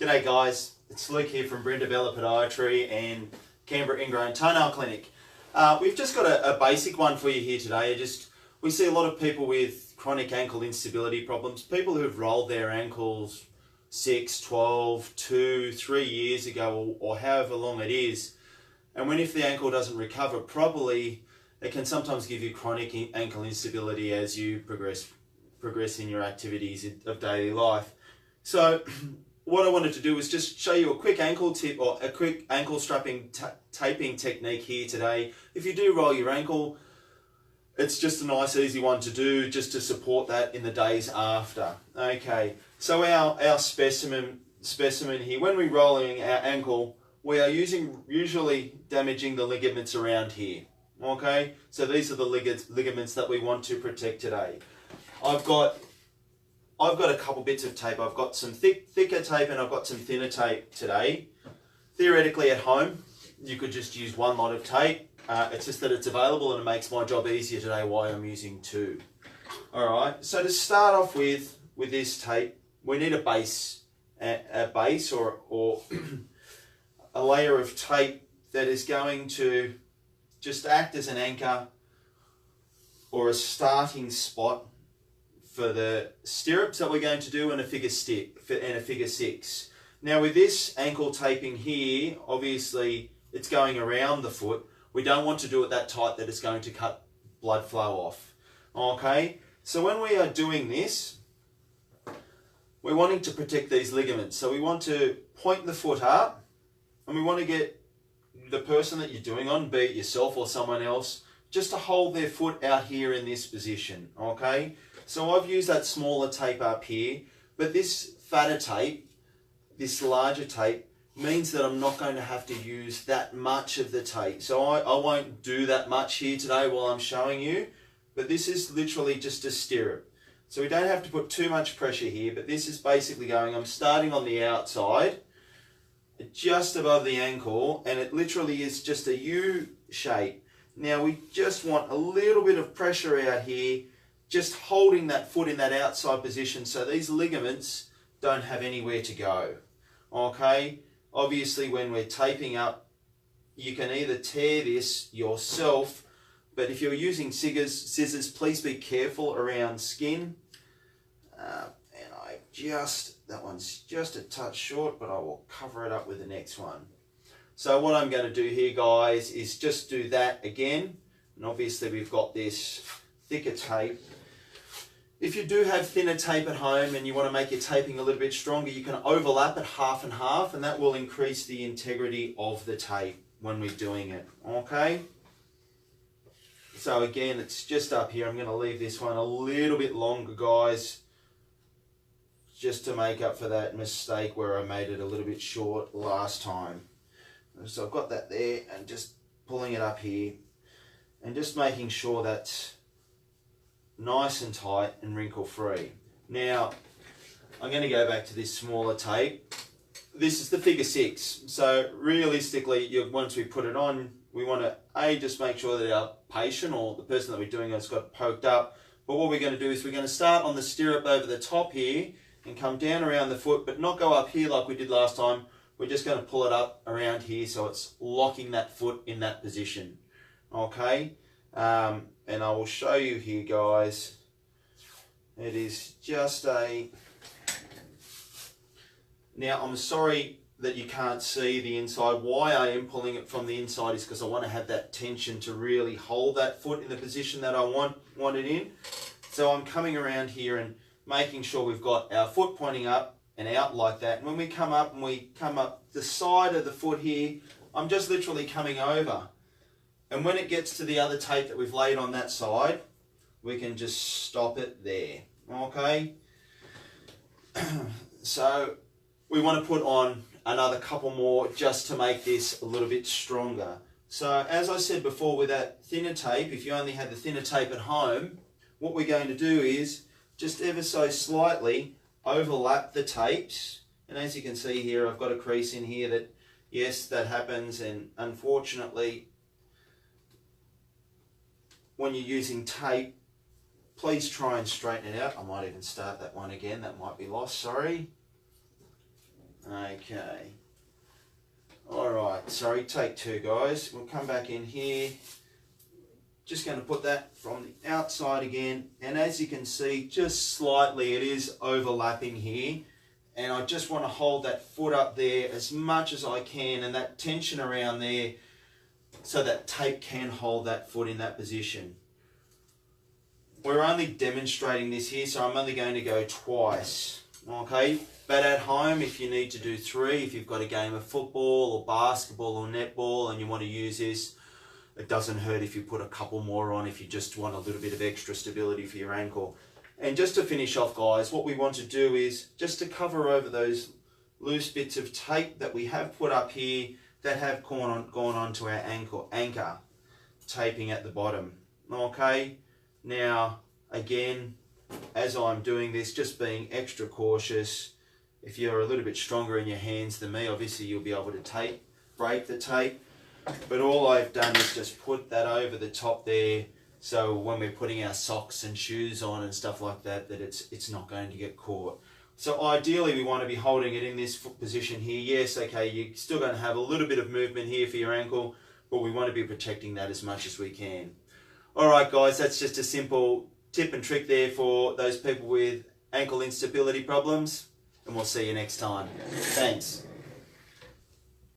G'day guys, it's Luke here from Canberra Podiatry and Canberra Ingrown Toenail Clinic. We've just got a basic one for you here today. We see a lot of people with chronic ankle instability problems, people who've rolled their ankles 6, 12, 2, 3 years ago or however long it is. And if the ankle doesn't recover properly, it can sometimes give you chronic ankle instability as you progress in your activities of daily life. So what I wanted to do was just show you a quick ankle tip or a quick ankle strapping taping technique here today. If you do roll your ankle, it's just a nice easy one to do just to support that in the days after. Okay, so our specimen here, when we're rolling our ankle, we are usually damaging the ligaments around here. Okay, so these are the ligaments that we want to protect today. I've got a couple bits of tape. I've got some thicker tape and I've got some thinner tape today. Theoretically at home, you could just use one lot of tape. It's just that it's available and it makes my job easier today why I'm using two. Alright, so to start off with this tape, we need a base or a layer of tape that is going to just act as an anchor or a starting spot for the stirrups that we're going to do in a figure 6. Now with this ankle taping here, obviously it's going around the foot. We don't want to do it that tight that it's going to cut blood flow off. Okay, so when we are doing this, we're wanting to protect these ligaments. So we want to point the foot up and we want to get the person that you're doing on, be it yourself or someone else, just to hold their foot out here in this position. Okay, so I've used that smaller tape up here, but this fatter tape, this larger tape, means that I'm not going to have to use that much of the tape. So I won't do that much here today while I'm showing you, but this is literally just a stirrup. So we don't have to put too much pressure here, but this is basically I'm starting on the outside, just above the ankle, and it literally is just a U shape. Now we just want a little bit of pressure out here, just holding that foot in that outside position so these ligaments don't have anywhere to go. Okay, obviously when we're taping up, you can either tear this yourself, but if you're using scissors, please be careful around skin. That one's just a touch short, but I will cover it up with the next one. So what I'm going to do here, guys, is just do that again. And obviously we've got this thicker tape. If you do have thinner tape at home and you want to make your taping a little bit stronger, you can overlap it half and half, and that will increase the integrity of the tape when we're doing it. Okay? So again, it's just up here. I'm going to leave this one a little bit longer, guys, just to make up for that mistake where I made it a little bit short last time. So I've got that there and just pulling it up here and just making sure that's nice and tight and wrinkle free. Now I'm going to go back to this smaller tape. This is the figure 6. So realistically, once we put it on, we want to just make sure that our patient or the person that we're doing it's got poked up. But what we're going to do is we're going to start on the stirrup over the top here and come down around the foot, but not go up here like we did last time. We're just going to pull it up around here so it's locking that foot in that position. Okay, and I will show you here, guys. It is just now I'm sorry that you can't see the inside. Why I am pulling it from the inside is because I want to have that tension to really hold that foot in the position that I want it in. So I'm coming around here and making sure we've got our foot pointing up and out like that. And when we come up the side of the foot here, I'm just literally coming over. And when it gets to the other tape that we've laid on that side, we can just stop it there. Okay? So we want to put on another couple more just to make this a little bit stronger. So as I said before, with that thinner tape, if you only had the thinner tape at home, what we're going to do is just ever so slightly overlap the tapes. And as you can see here, I've got a crease in here that, yes, that happens, and unfortunately when you're using tape, please try and straighten it out. I might even start that one again, that might be lost, sorry. Okay. Alright, sorry, take two, guys. We'll come back in here. Just going to put that from the outside again. And as you can see, just slightly it is overlapping here. And I just want to hold that foot up there as much as I can, and that tension around there so that tape can hold that foot in that position. We're only demonstrating this here, so I'm only going to go twice. Okay, but at home, if you need to do 3, if you've got a game of football or basketball or netball and you want to use this, it doesn't hurt if you put a couple more on if you just want a little bit of extra stability for your ankle. And just to finish off, guys, what we want to do is just to cover over those loose bits of tape that we have put up here that have gone on to our anchor, taping at the bottom. Okay, now again, as I'm doing this, just being extra cautious. If you're a little bit stronger in your hands than me, obviously you'll be able to break the tape. But all I've done is just put that over the top there, so when we're putting our socks and shoes on and stuff like that, that it's not going to get caught. So ideally we want to be holding it in this foot position here. Yes, okay, you're still going to have a little bit of movement here for your ankle, but we want to be protecting that as much as we can. Alright guys, that's just a simple tip and trick there for those people with ankle instability problems, and we'll see you next time. Thanks.